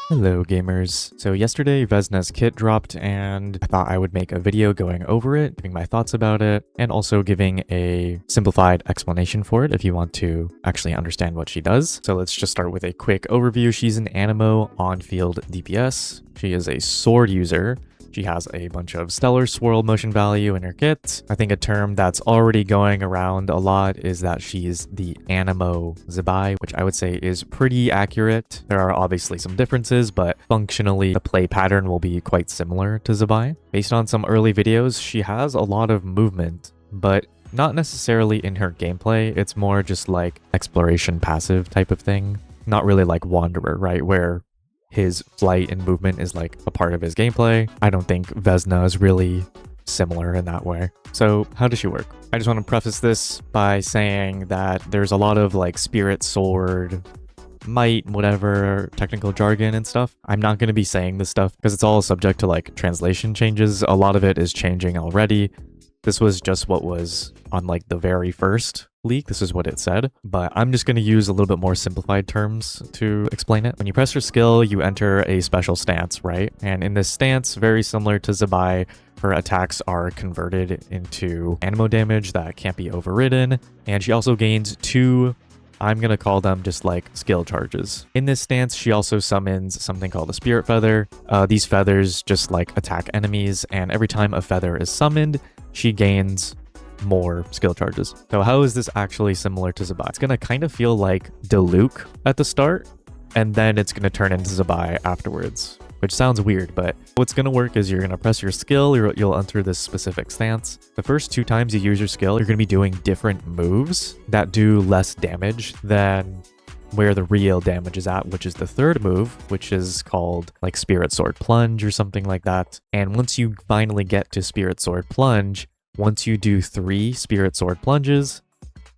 Hello gamers. So yesterday Vesna's kit dropped and I thought I would make a video going over it, giving my thoughts about it, and also giving a simplified explanation for it if you want to actually understand what she does. So let's just start with a quick overview. She's an Anemo on-field DPS. She is a sword user. She has a bunch of stellar-swirl motion value in her kit. I think a term that's already going around a lot is that she's the Anemo zibai, which I would say is pretty accurate. There are obviously some differences, but functionally the play pattern will be quite similar to zibai. Based on some early videos, she has a lot of movement, but not necessarily in her gameplay. It's more just like exploration passive type of thing. Not really like Wanderer, right? Where his flight and movement is like a part of his gameplay. I don't think Vesna is really similar in that way. So how does she work? I just want to preface this by saying that there's a lot of like spirit sword, might, whatever, technical jargon and stuff. I'm not going to be saying this stuff because it's all subject to like translation changes. A lot of it is changing already. This was just what was on like the very first leak. This is what it said, but I'm just going to use a little bit more simplified terms to explain it. When you press your skill, you enter a special stance, right? And in this stance, very similar to zibai, her attacks are converted into Anemo damage that can't be overridden. And she also gains two, I'm going to call them just like skill charges. In this stance, she also summons something called a spirit feather. These feathers just like attack enemies, and every time a feather is summoned, she gains more skill charges. So how is this actually similar to zibai? It's going to kind of feel like Diluc at the start, and then it's going to turn into zibai afterwards, which sounds weird, but what's going to work is you're going to press your skill, you'll enter this specific stance. The first two times you use your skill, you're going to be doing different moves that do less damage than where the real damage is at, which is the third move, which is called like Spirit Sword Plunge or something like that. And once you finally get to Spirit Sword Plunge, once you do 3 Spirit Sword Plunges,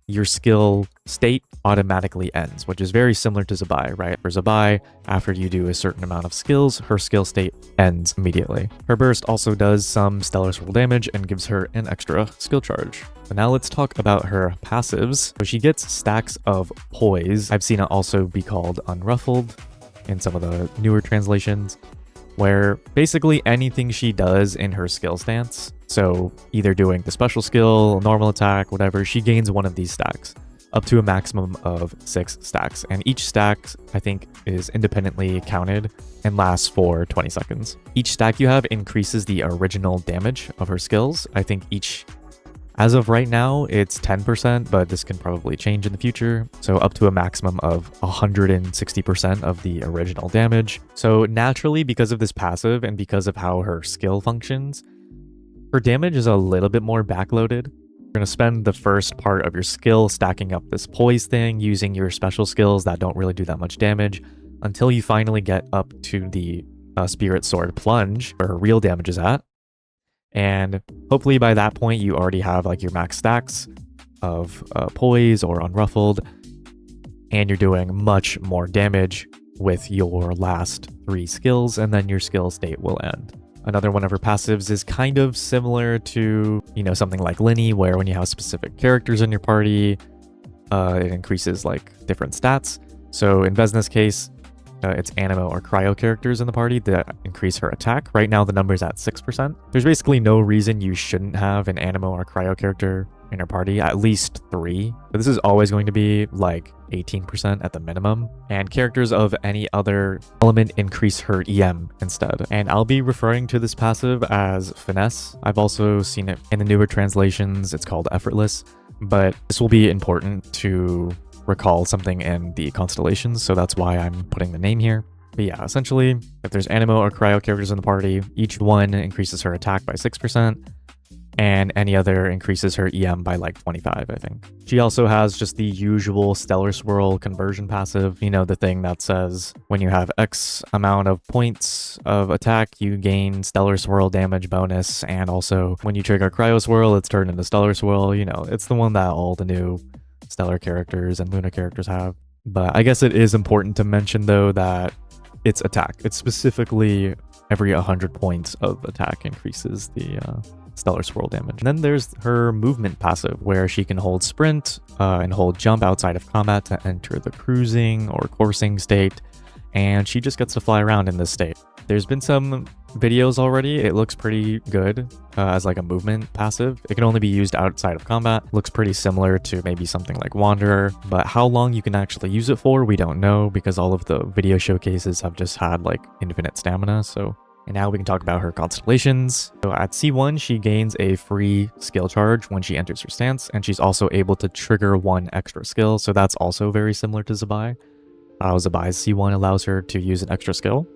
your skill state automatically ends, which is very similar to zibai, right? For zibai, after you do a certain amount of skills, her skill state ends immediately. Her burst also does some stellar-swirl damage and gives her an extra skill charge. But now let's talk about her passives. So she gets stacks of poise. I've seen it also be called unruffled in some of the newer translations, where basically anything she does in her skill stance, so either doing the special skill, normal attack, whatever, she gains one of these stacks, up to a maximum of 6 stacks. And each stack, I think, is independently counted and lasts for 20 seconds. Each stack you have increases the original damage of her skills. I think each, as of right now, it's 10%, but this can probably change in the future. So up to a maximum of 160% of the original damage. So naturally, because of this passive and because of how her skill functions, her damage is a little bit more backloaded. You're going to spend the first part of your skill stacking up this poise thing, using your special skills that don't really do that much damage, until you finally get up to the Spirit Sword Plunge, where her real damage is at. And hopefully by that point, you already have like your max stacks of poise or unruffled, and you're doing much more damage with your last 3 skills, and then your skill state will end. Another one of her passives is kind of similar to, you know, something like Linny, where when you have specific characters in your party, it increases like different stats. So in Vesna's case, it's Anemo or Cryo characters in the party that increase her attack. Right now, the number's at 6%. There's basically no reason you shouldn't have an Anemo or Cryo character in your party, at least 3. But this is always going to be like 18% at the minimum. And characters of any other element increase her EM instead. And I'll be referring to this passive as Finesse. I've also seen it in the newer translations. It's called Effortless. But this will be important to recall something in the constellations, so that's why I'm putting the name here. But yeah, essentially, if there's Anemo or Cryo characters in the party, each one increases her attack by 6%, and any other increases her EM by like 25, I think. She also has just the usual Stellar Swirl conversion passive, you know, the thing that says when you have X amount of points of attack, you gain Stellar Swirl damage bonus, and also when you trigger Cryo Swirl, it's turned into Stellar Swirl. You know, it's the one that all the new Stellar characters and Luna characters have. But I guess it is important to mention though that it's attack. It's specifically every 100 points of attack increases the stellar swirl damage. And then there's her movement passive, where she can hold sprint and hold jump outside of combat to enter the cruising or coursing state. and she just gets to fly around in this state. There's been some videos already. It looks pretty good as like a movement passive. It can only be used outside of combat. Looks pretty similar to maybe something like Wanderer, but how long you can actually use it for, we don't know, because all of the video showcases have just had like infinite stamina. And now we can talk about her constellations. So at C1, she gains a free skill charge when she enters her stance, and she's also able to trigger one extra skill. So that's also very similar to Zibai. Zibai's C1 allows her to use an extra skill.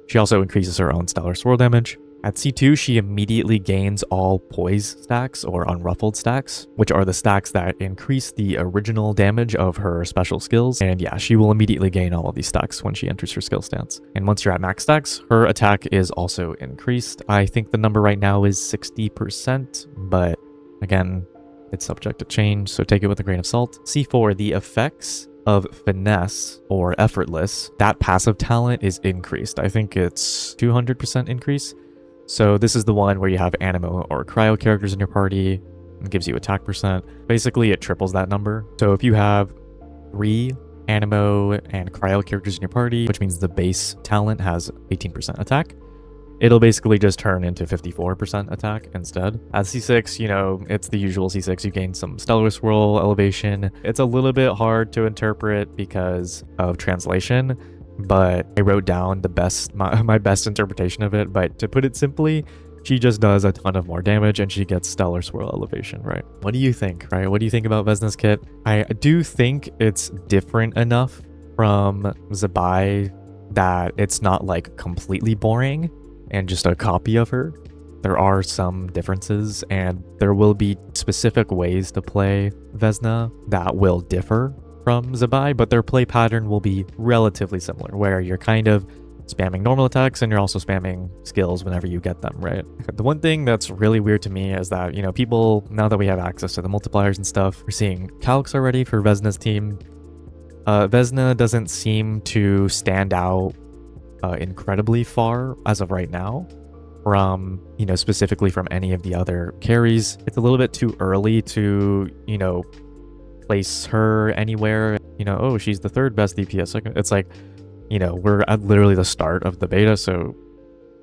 She also increases her own stellar-swirl damage. At C2, she immediately gains all poise stacks or unruffled stacks, which are the stacks that increase the original damage of her special skills. And yeah, she will immediately gain all of these stacks when she enters her skill stance. And once you're at max stacks, her attack is also increased. I think the number right now is 60%, but again, it's subject to change, so take it with a grain of salt. C4, the effects of finesse or effortless, that passive talent is increased. I think it's 200% increase. So this is the one where you have animo or cryo characters in your party. It gives you attack percent. Basically, it triples that number. So if you have 3 animo and cryo characters in your party, which means the base talent has 18% attack, it'll basically just turn into 54% attack instead. At C6, you know, it's the usual C6. You gain some stellar-swirl elevation. It's a little bit hard to interpret because of translation, but I wrote down the best, my best interpretation of it. But to put it simply, she just does a ton of more damage and she gets stellar-swirl elevation, right? What do you think, right? What do you think about Vesna's kit? I do think it's different enough from Zibai that it's not like completely boring and just a copy of her. There are some differences, and there will be specific ways to play Vesna that will differ from Zibai, but their play pattern will be relatively similar, where you're kind of spamming normal attacks and you're also spamming skills whenever you get them, right? The one thing that's really weird to me is that, you know, people, now that we have access to the multipliers and stuff, we're seeing calcs already for Vesna's team. Vesna doesn't seem to stand out incredibly far as of right now from, you know, specifically from any of the other carries. It's a little bit too early to, you know, place her anywhere. You know, oh, she's the 3rd best DPS. It's like, you know, we're at literally the start of the beta, so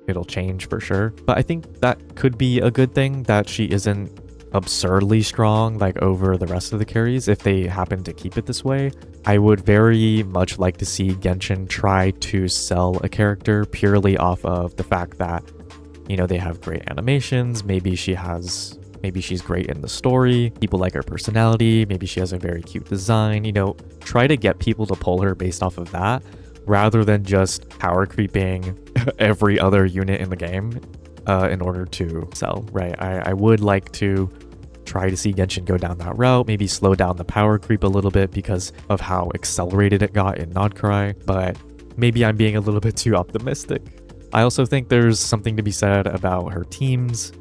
it'll change for sure. But I think that could be a good thing, that she isn't absurdly strong like over the rest of the carries if they happen to keep it this way. I would very much like to see Genshin try to sell a character purely off of the fact that, you know, they have great animations, maybe she's great in the story, people like her personality, maybe she has a very cute design, you know, try to get people to pull her based off of that rather than just power creeping every other unit in the game in order to sell, right? I would like to try to see Genshin go down that route, maybe slow down the power creep a little bit because of how accelerated it got in Nodcry, but maybe I'm being a little bit too optimistic. I also think there's something to be said about her teams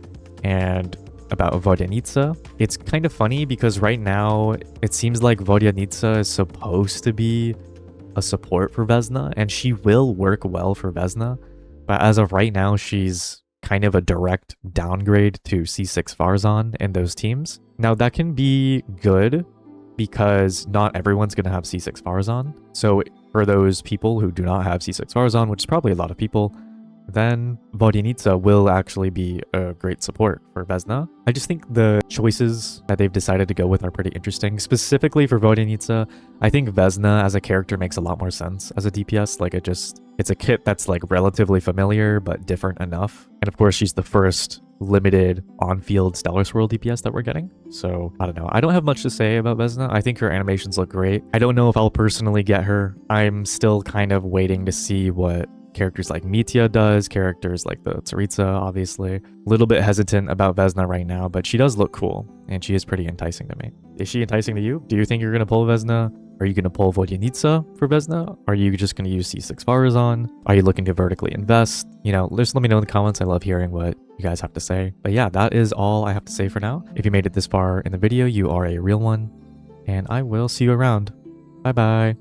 and about Vodyanica. It's kind of funny because right now it seems like Vodyanica is supposed to be a support for Vesna, and she will work well for Vesna, but as of right now, she's kind of a direct downgrade to C6 Farzan in those teams. Now that can be good because not everyone's going to have C6 Farzan. So for those people who do not have C6 Farzan, which is probably a lot of people, then Vodyanica will actually be a great support for Vesna. I just think the choices that they've decided to go with are pretty interesting. Specifically for Vodyanica, I think Vesna as a character makes a lot more sense as a DPS. Like it's a kit that's like relatively familiar but different enough. And of course, she's the first limited on-field stellar-swirl DPS that we're getting. So I don't know. I don't have much to say about Vesna. I think her animations look great. I don't know if I'll personally get her. I'm still kind of waiting to see what characters like Mitya does, characters like the Tsaritsa, obviously. A little bit hesitant about Vesna right now, but she does look cool, and she is pretty enticing to me. Is she enticing to you? Do you think you're going to pull Vesna? Are you going to pull Vodyanica for Vesna? Are you just going to use C6 Farazan? Are you looking to vertically invest? You know, just let me know in the comments. I love hearing what you guys have to say. But yeah, that is all I have to say for now. If you made it this far in the video, you are a real one, and I will see you around. Bye bye.